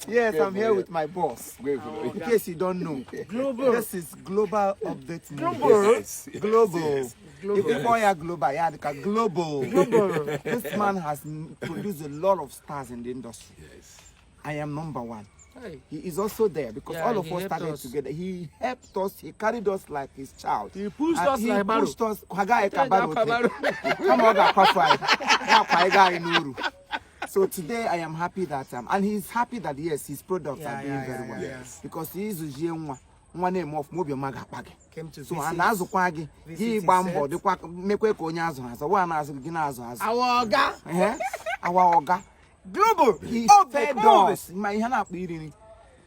Yes, I'm here with my boss. In case you don't know, this is Global Update Global. Yes. Global. Yes. If you call it global, yeah, global. This man has produced a lot of stars in the industry. Yes. I am #1. He is also there because all of us started together. He helped us. He carried us like his child. He pushed us like Baro. So today I am happy that and he's happy that yes, his products are doing very well. Yes. Because he is one name of Mobile Magapag. Came to So visit. and as Kwagi, he bambo the quack make konyazo has one as Ginazo has Our Oga. Our Oga. Global. He fed us. My hand eating.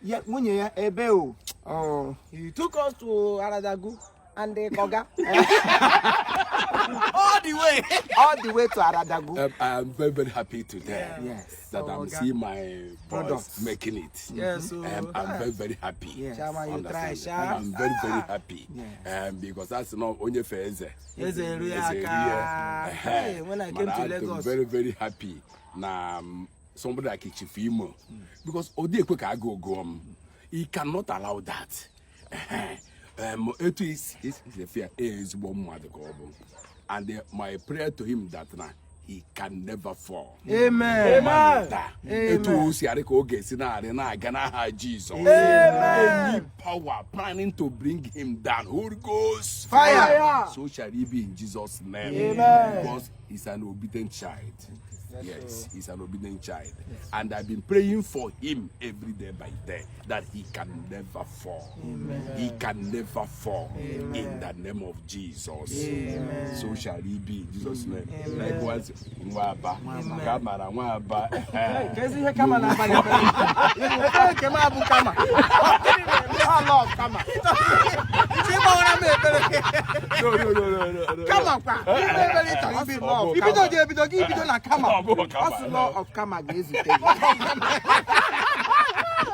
Yet when you ebeo. Oh, He took us to Aradagu and the Koga. all the way to Aradagu. I am very, very happy today. Yes. That I'm seeing my products making it. Yes, so I'm very, very happy. Yes. Chama, you try, Understand? Sha. I'm very, very happy. Yes. Because that's not only fair. Yes, when I came to Lagos. I'm very, very happy. Now, somebody like Chiefimo, because Odi Kweka go he cannot allow that. It is a fear is one mother and my prayer to him that now he can never fall. Amen. It was Jesus. Amen. Any power planning to bring him down, Holy Ghost Fire. So shall he be in Jesus' name. Amen. Because he's an obedient child. Yes, he's an obedient child. And I've been praying for him every day by day that he can never fall. Amen. He can never fall. Amen. In the name of Jesus. Amen. So shall he be in Jesus' name. Amen. Likewise, Mwaba, Kamara, Mwaba. Kesi he kama na bali. Kema abu kama. Allah kama. Chima wana mebele. No. Kama kwa. Ibido na kama. What's the law of karma against you?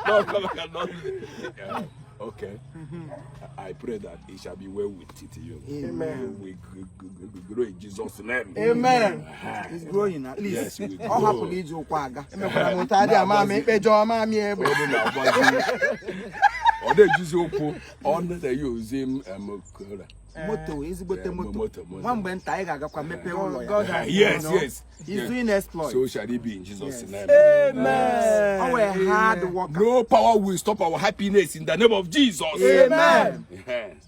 No, cannot. Okay. I pray that it shall be well with you. Amen. We grow in Jesus' name. Amen. He's growing at least. Yes, we All grow. happily to Kwaga. Ode jizopo on the use him Moto is but the moto. One went tiger got mepe yes. He's doing exploits. So shall he be in Jesus' name. Amen. Our hard work. No power will stop our happiness in the name of Jesus. Amen.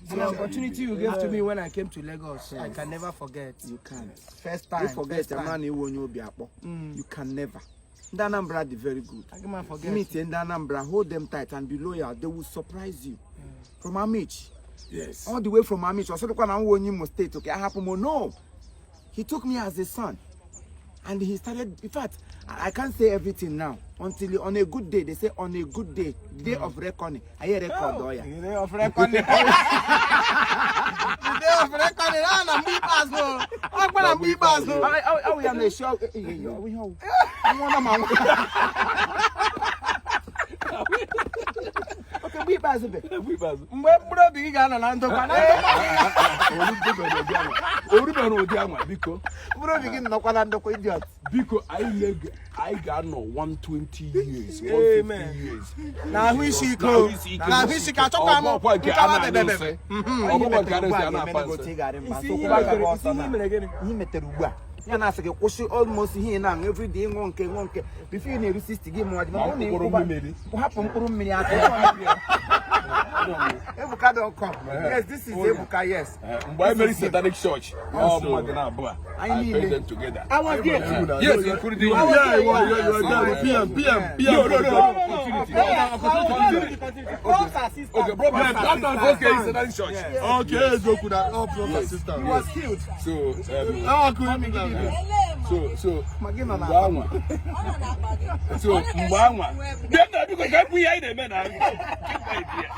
So The opportunity you gave to me when I came to Lagos, I can never forget. You can. First time. You forget a man who won you be up. You can never. Danambra is very good. I can forget. Meet in Danambra, hold them tight and be loyal. They will surprise you. From Amich. yes. All the way from Amich. I said, "I state. Okay, I happen more. No, he took me as a son, and he started. In fact, I can't say everything now until on a good day. They say on a good day, day of reckoning. I hear record. Oh, yeah. Day of reckoning. Day of reckoning. I'm be pass no. I'm gonna be pass no. I am the show. I want okay, we pass a bit. Mbebro bi ga na ndo kwa na. Biko. Bro, begin no kwa ndo kwa idiot. Biko, I got no 120 years, 150 years. Na hu isi ko. Na hu isi ka chokwa mo. Nkawa bebebe. He meteru ugbu a. Ya na asị kwụsị almost here now every day nwoke before you 60 gị mụ adịma ọ na-ekwu hapụ mkpụrụ mmiri aka Ebuka don't come. Yes, this is Ebuka, yes. Why very satanic church? Oh, Magana. I pray them together. I was there too. Yes, including you. Yeah, you are PM. Okay, brother. Okay, satanic church. Okay, Zokuda. Oh, brother, sister. He was killed. So, Mbangwa. So, Mbangwa. Because that we are the men.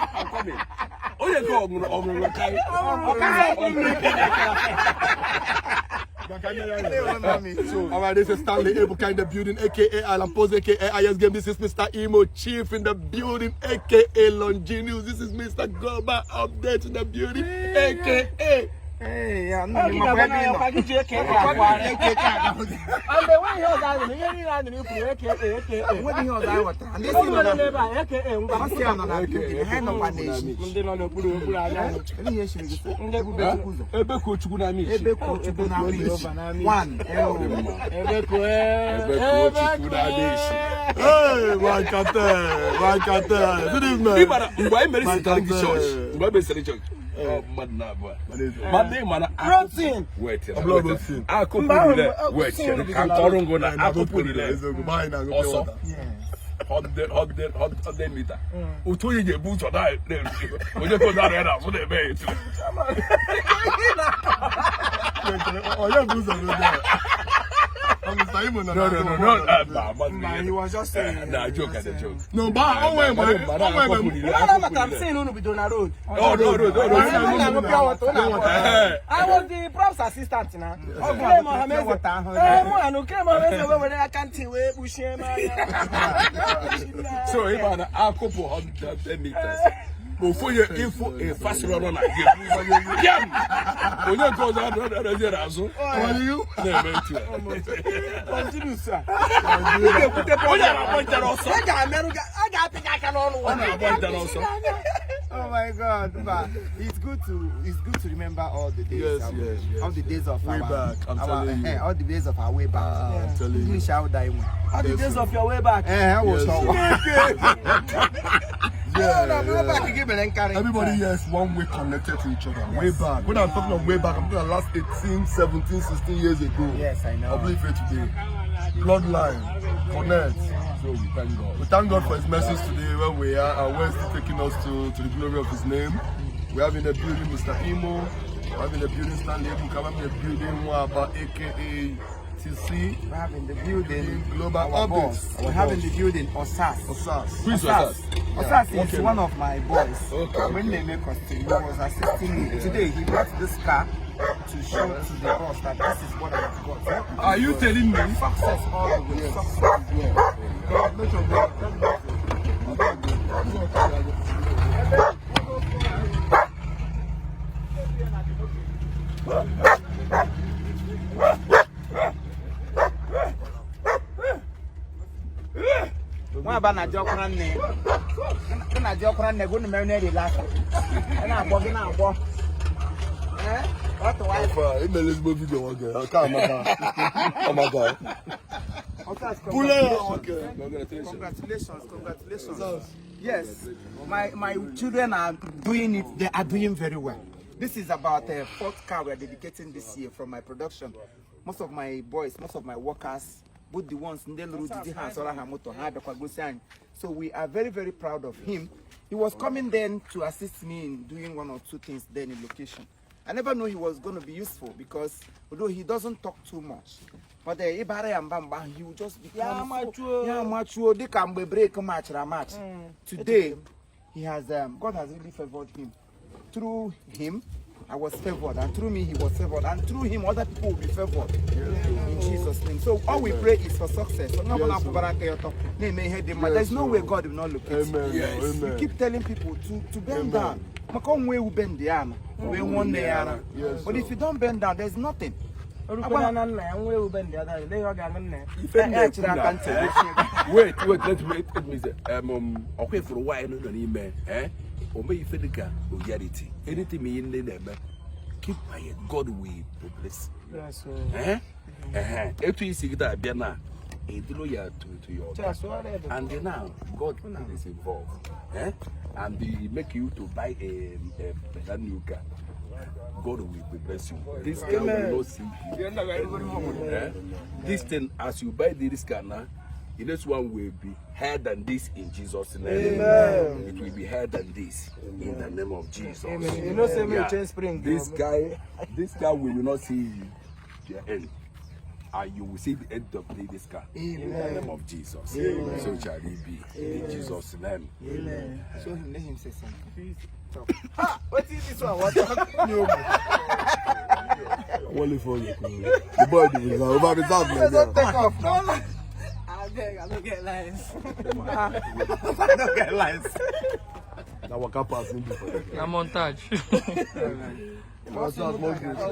I'm coming. Oh, you go on Kai. So, all right, this is Stanley Ebuka in the building, aka Alan Pose, aka IS Game. This is Mr. Imo Chief in the building, aka Longinus. This is Mr. Global Update in the building, aka Hey, yeah, no, And the way he was asking, he ran in for AKA. what do you know? And this is He was just saying. Nah, joke at the joke. No, but I'm saying on the road. Oh, no. I was the props assistant now. So, even a couple 110 meters. Before you info a fast run again. When you go down, Continue, sir. oh my God, but it's good to remember all the days. All the days of way back. I'm telling you. All the days of our way back. I'm telling you. English how die one. All the days of your way back. I was Everybody here is one way connected to each other. Way back. When I'm talking of way back, I'm talking the last 18, 17, 16 years ago. Yes, I know. I believe it today. Bloodline, connect. So we thank God. We thank God for His message today, where we are and where He's taking us to the glory of His name. We have in the building Mr. Imo, we have in the building Stanley, we have in the building Mwaba, aka TC. We have in the building Global our boss. Updates. We have in the building Osas. Osas. Who is Osas? Osas is one of my boys. Okay. When they make us he was assisting me. Today he brought this car to show to the boss that this is what I have got. Are you telling me? Success all the way. Yes. God, let your God. One about na jokran ne. Na jokran ne go no me na relax. Na agbo gi na agbo. What wife? He made this video one guy. I can't remember. Oh my God. Congratulations. Yes, my children are doing it. They are doing very well. This is about a fourth car we are dedicating this year from my production. Most of my boys, most of my workers, both the ones in the so we are very, very proud of him. He was coming then to assist me in doing one or two things then in location. I never knew he was going to be useful because although he doesn't talk too much, but he will just become mature. They can break match. Today, he has God has really favored him. Through him, I was favored, and through me, he was favored, and through him, other people will be favored. In Jesus' name. So all we pray is for success. There's no way God will not look at you. Amen. You keep telling people to bend down. But if you don't bend down, there's nothing. Wait, let me say, okay, for a while, no, email, or may you feel reality. Anything me in the name, keep quiet, God will bless. Yes, If you see that, Biana, a loyal to your and now God is involved, and they make you to buy a brand new car. God will bless you. This car will not see you. This thing, as you buy this car now, the next one will be higher than this in Jesus' name. Amen. It will be higher than this in the name of Jesus. Amen. You know, say me change spring. This guy will not see the end. And you will see the end of this car. In the name of Jesus. Amen. So shall it be. In Jesus' name. Amen. So let him say something. What is this one? What? Only for you. The boy is over the top. Take off. I don't get lines. I don't get lines. That waka passing before. Na montage. That's not more good.